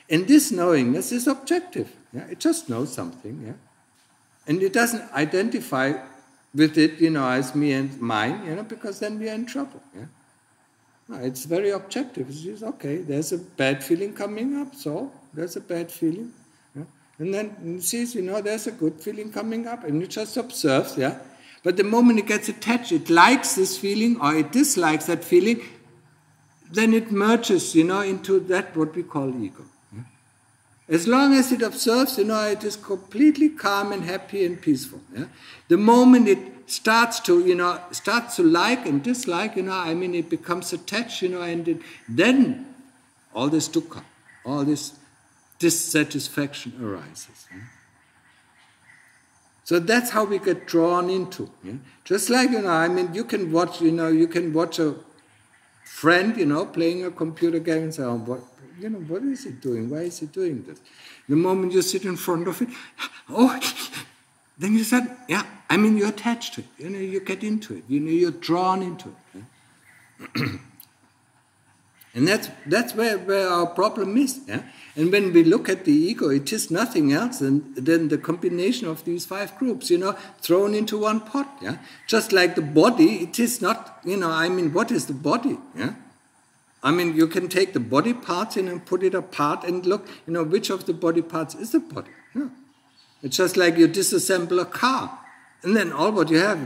And this knowingness is objective. Yeah? It just knows something. Yeah? And it doesn't identify with it, as me and mine, because then we are in trouble. Yeah? No, it's very objective. It's just, okay, there's a bad feeling coming up, so there's a bad feeling. Yeah? And then it sees, there's a good feeling coming up, and it just observes. Yeah? But the moment it gets attached, it likes this feeling or it dislikes that feeling, then it merges, into that what we call ego. Yeah? As long as it observes, it is completely calm and happy and peaceful. Yeah? The moment it starts to like and dislike, it becomes attached, and then all this dukkha, all this dissatisfaction arises. Yeah? So that's how we get drawn into. Yeah? Just like, you can watch a friend, playing a computer game and say, oh, what is he doing? Why is he doing this? The moment you sit in front of it, then you said, yeah, you're attached to it. You get into it. You're drawn into it. Yeah? And that's where our problem is. Yeah? And when we look at the ego, it is nothing else than the combination of these 5 groups, thrown into one pot. Yeah? Just like the body, it is not, what is the body? Yeah? You can take the body parts and put it apart and look, which of the body parts is the body. Yeah. It's just like you disassemble a car. And then all what you have,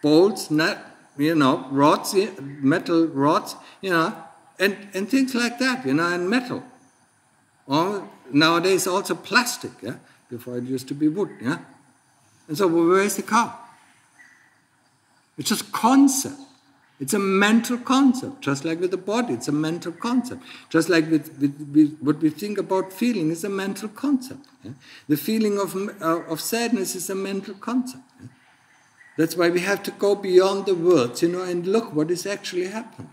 bolts, rods, metal rods, and things like that, and metal. Or nowadays also plastic, yeah? Before it used to be wood, yeah? And so where is the car? It's just concept. It's a mental concept, just like with the body, it's a mental concept. Just like with what we think about feeling is a mental concept. Yeah? The feeling of sadness is a mental concept. Yeah? That's why we have to go beyond the words, and look what is actually happening.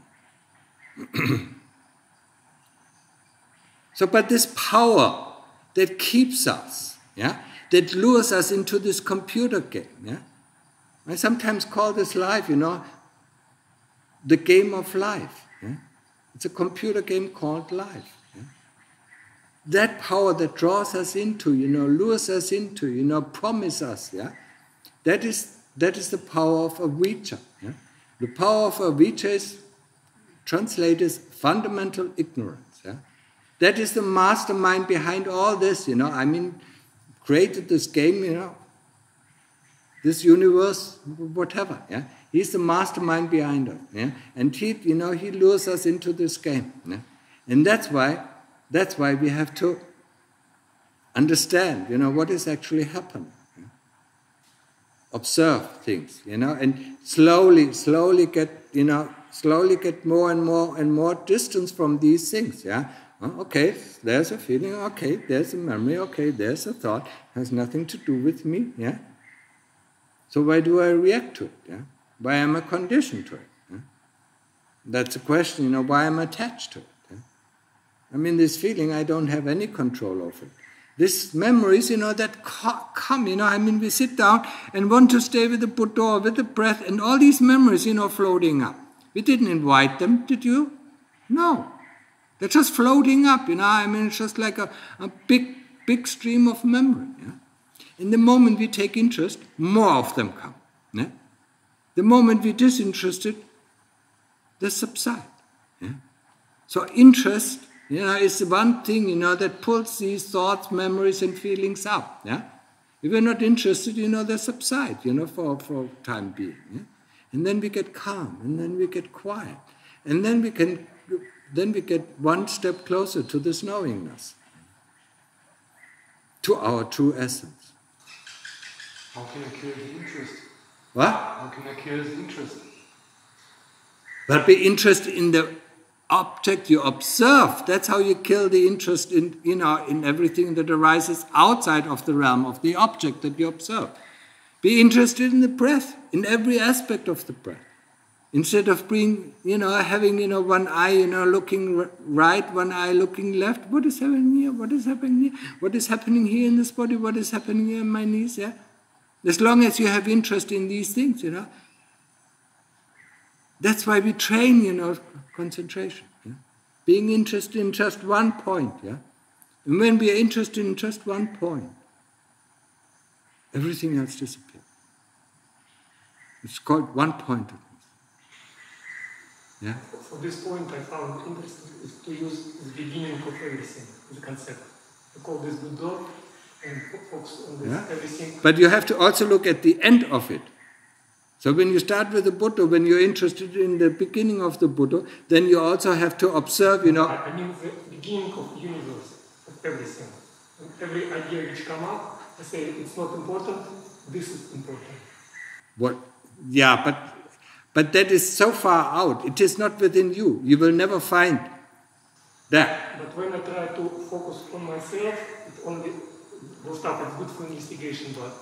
So, but this power that keeps us, yeah, that lures us into this computer game, yeah. I sometimes call this life, the game of life. Yeah? It's a computer game called life. Yeah? That power that draws us into, lures us into, promises us, yeah. That is the power of avijja. Yeah? The power of avijja is translated as fundamental ignorance. Yeah? That is the mastermind behind all this, created this game, this universe, whatever, yeah. He's the mastermind behind it, yeah. And he lures us into this game, yeah? And that's why we have to understand, what is actually happening. Yeah? Observe things, and slowly get more and more distance from these things, yeah. Okay, there's a feeling, okay, there's a memory, okay, there's a thought, has nothing to do with me, yeah? So why do I react to it, yeah? Why am I conditioned to it? Yeah? That's a question, why am I attached to it? Yeah? This feeling, I don't have any control over it. These memories, that come, we sit down and want to stay with the Buddha or with the breath, and all these memories, floating up. We didn't invite them, did you? No. They're just floating up, it's just like a big stream of memory. Yeah? In the moment we take interest, more of them come. Yeah? The moment we're disinterested, they subside. Yeah? So interest, is the one thing, that pulls these thoughts, memories, and feelings up. Yeah? If we're not interested, they subside, for time being. Yeah? And then we get calm, and then we get quiet. And then we get one step closer to this knowingness, to our true essence. How can I kill the interest? What? How can I kill the interest? But be interested in the object you observe. That's how you kill the interest in everything that arises outside of the realm of the object that you observe. Be interested in the breath, in every aspect of the breath. Instead of being, having, one eye, looking right, one eye looking left. What is happening here? What is happening here? What is happening here in this body? What is happening here in my knees? Yeah. As long as you have interest in these things, that's why we train, concentration. Yeah? Being interested in just one point. Yeah. And when we are interested in just one point, everything else disappears. It's called one-pointedness. Yeah? For this point, I found interesting is to use the beginning of everything, the concept. To call this Buddha and focus on this everything. But you have to also look at the end of it. So when you start with the Buddha, when you're interested in the beginning of the Buddha, then you also have to observe, I mean the beginning of the universe, of everything. And every idea which comes up, I say it's not important, this is important. What? Yeah, but that is so far out. It is not within you. You will never find that. But when I try to focus on myself, it only goes up. It's good for investigation, but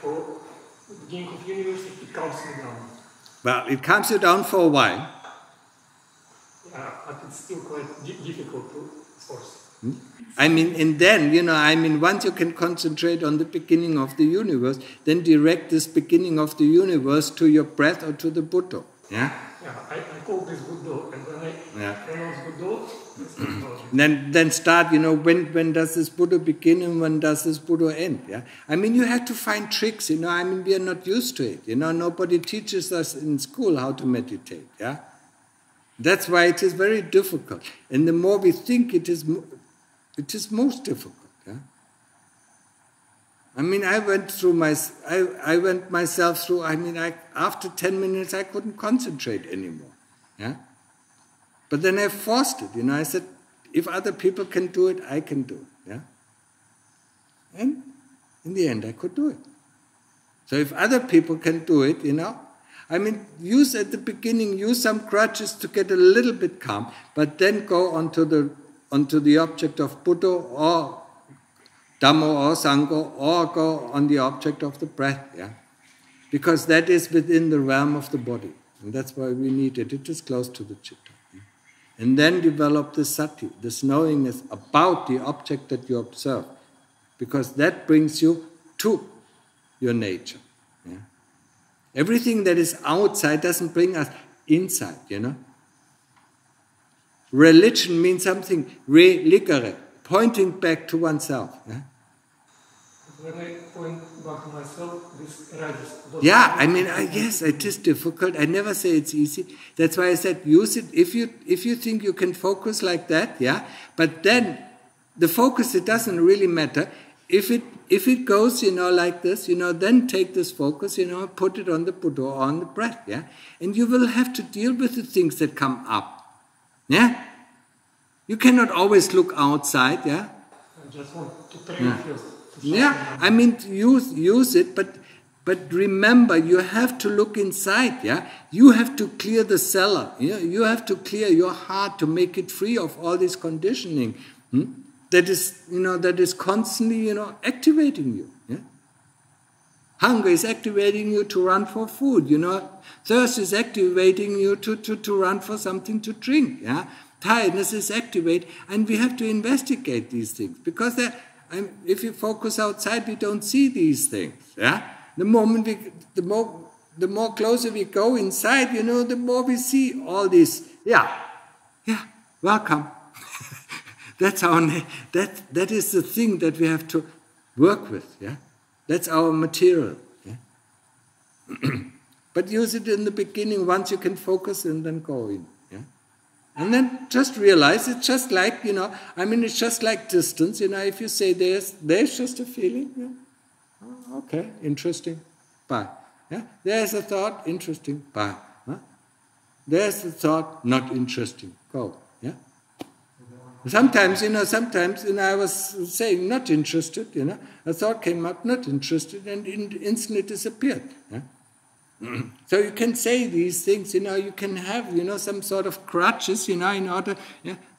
for the beginning of the universe, it calms me down. Well, it calms you down for a while. Yeah, but it's still quite difficult to force. And then, once you can concentrate on the beginning of the universe, then direct this beginning of the universe to your breath or to the Buddha. Yeah? Yeah, I call this Buddha, and when I pronounce Buddha, it's then start, when does this Buddha begin and when does this Buddha end? Yeah? You have to find tricks, we are not used to it. Nobody teaches us in school how to meditate. Yeah? That's why it is very difficult. And the more we think, it is most difficult. Yeah? I went myself through, after 10 minutes I couldn't concentrate anymore. Yeah? But then I forced it, I said, if other people can do it, I can do it. Yeah? And in the end I could do it. So if other people can do it, use at the beginning, use some crutches to get a little bit calm, but then go onto the object of Buddha or Dhamma or Sangha, or go on the object of the breath, yeah? Because that is within the realm of the body, and that's why we need it. It is close to the chitta. Yeah? And then develop the sati, this knowingness about the object that you observe, because that brings you to your nature. Yeah? Everything that is outside doesn't bring us inside, Religion means something religere, pointing back to oneself. Yeah? When I point back to myself, this arises. Yeah, yes, it is difficult. I never say it's easy. That's why I said use it if you think you can focus like that. Yeah, but then the focus, it doesn't really matter. If it goes, like this, then take this focus, put it on the Buddha or on the breath. Yeah, and you will have to deal with the things that come up. Yeah, you cannot always look outside. Yeah, I just want to train first. Yeah, use it, but remember, you have to look inside. Yeah, you have to clear the cellar. Yeah, you have to clear your heart to make it free of all this conditioning. That is constantly, activating you. Yeah? Hunger is activating you to run for food. Thirst is activating you to run for something to drink. Yeah, tiredness is activated, and we have to investigate these things because if you focus outside, we don't see these things. Yeah, the moment the more closer we go inside, the more we see all these. Yeah, welcome. That's that is the thing that we have to work with. Yeah, that's our material. Yeah, but use it in the beginning. Once you can focus and then go in. Yeah, and then just realize it's just like it's just like distance. If you say there's just a feeling. Yeah? Oh, okay, interesting. Bye. Yeah, there's a thought. Interesting. Bye. Huh? There's a thought. Not interesting. Go. Yeah. Sometimes, I was saying not interested, a thought came up, not interested, and instantly disappeared. Yeah? So you can say these things, you can have, some sort of crutches, in order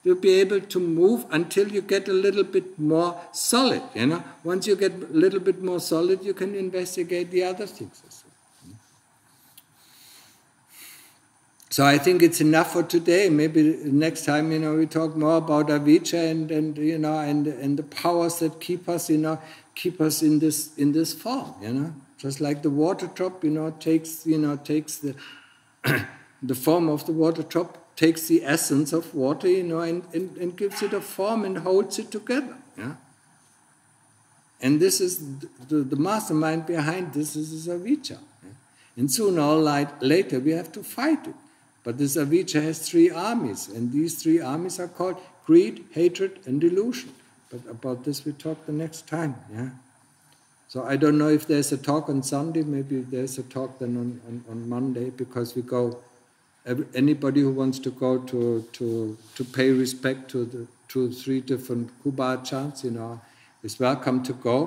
to be able to move until you get a little bit more solid, Once you get a little bit more solid, you can investigate the other things as well. So I think it's enough for today. Maybe next time, we talk more about avijja and the powers that keep us in this form, Just like the water drop, takes the the form of the water drop, takes the essence of water, and gives it a form and holds it together. Yeah. And this is the mastermind behind this is avijja. Yeah? And sooner or later we have to fight it. But this avijja has 3 armies, and these 3 armies are called greed, hatred, and delusion. But about this we talk the next time. Yeah. So I don't know if there's a talk on Sunday. Maybe there's a talk then on Monday, because we go. Anybody who wants to go to pay respect to 3 different Kuba Acharyas, is welcome to go.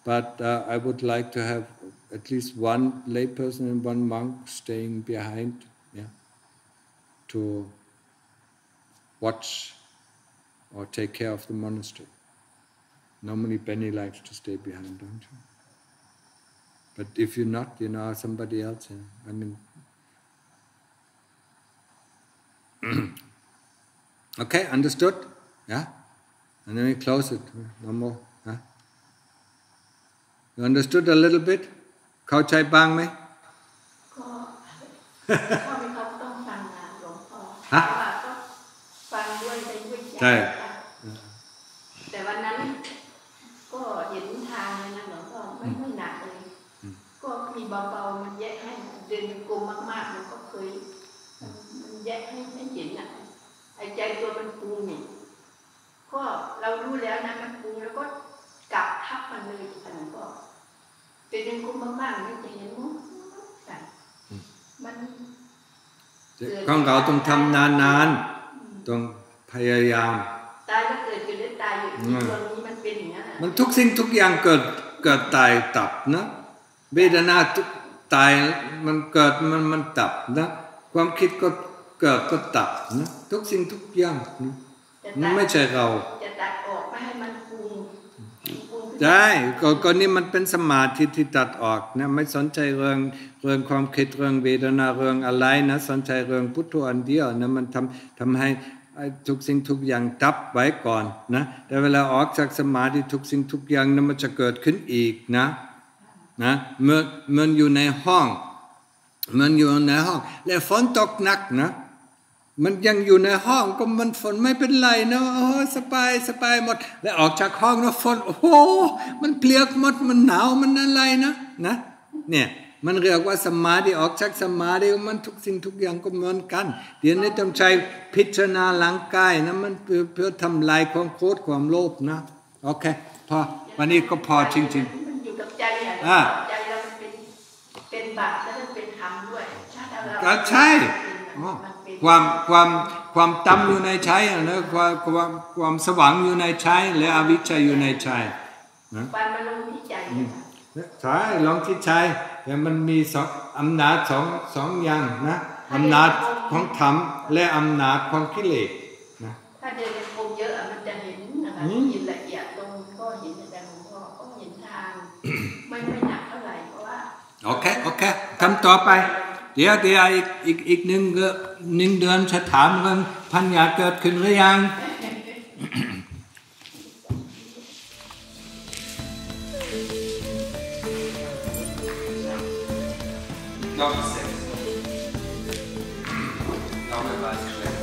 But I would like to have at least 1 layperson and 1 monk staying behind. Yeah. To watch or take care of the monastery. Normally Benny likes to stay behind, don't you? But if you're not, somebody else, okay, understood? Yeah? And then we close it. No more. Huh? You understood a little bit? เข้าใจบ้างไหม ฮะใช่แต่วันนั้นก็เห็นทางนะหลวงพ่อไม่หนักเลยก็มีเบาๆมันแยกให้เดินกลมมากๆมันก็เคยมันแยกให้เห็นไอ้ใจตัวมันปรุงนี่ก็เรารู้แล้วนะมันปรุงแล้วก็กลับทับมันเลยหลวงพ่อเดินกลมมากๆมันจะเห็นมั้งมันของเราต้องทำนานๆต้องพยายามตายแล้วเกิดได้ตายอยู่ที่ตรงนี้มันเป็นอย่างนั้นมันทุกสิ่งทุกอย่างเกิดตายดับนะเวทนาตายมันเกิดมันดับนะความคิดก็เกิดก็ดับนะทุกสิ่งทุกอย่างมันไม่ใช่เราจะตัดออกไม่ให้มันปรุงใช่ก็นี่มันเป็นสมาธิที่ตัดออกนะไม่สนใจเรื่องความคิดเรื่องเวทนาเรื่องอะไรนะสนใจเรื่องพุทโธอันเดียวนะมันทำให้ทุกสิ่งทุกอย่างดับไว้ก่อนนะแต่เวลาออกจากสมาธิทุกสิ่งทุกอย่างนั้นมันจะเกิดขึ้นอีกนะเหมือนอยู่ในห้องและฝนตกหนักนะมันยังอยู่ในห้องก็มันฝนไม่เป็นไรนะโอ้สบายหมดแล้วออกจากห้องนะฝนโอ้โหมันเปียกหมดมันหนาวมันอะไรนะเนี่ยมันเรียกว่าสมาธิออกจากสมาธิมันทุกสิ่งทุกอย่างก็เหมือนกันเดี๋ยวนี้ต้องใช้พิจารณาร่างกายนะมันเพื่อทำลายความโกรธความโลภนะโอเคพอวันนี้ก็พอจริงๆมันอยู่กับใจใจเราเป็นบาปแล้วมันเป็นธรรมด้วยก็ใช่ความต่ำอยู่ในใจนะความสว่างอยู่ในใจและอวิชชาอยู่ในใจนะความมันลงที่ใจใช่ลงที่ใจแต่มันมีอำนาจสองอย่างนะอำนาจของธรรมและอำนาจของกิเลสนะถ้าเดินในภูมิเยอะมันจะเห็นนะคะเห็นละเอียดตรงก็เห็นแต่หลวงพ่อก็เห็นทางไม่หนักเท่าไหร่เพราะว่าโอเคทำต่อไปเดี๋ยวอีก1 เดือนจะถามเรื่องปัญญาเกิดขึ้นหรือยัง Not sex. Not about sex.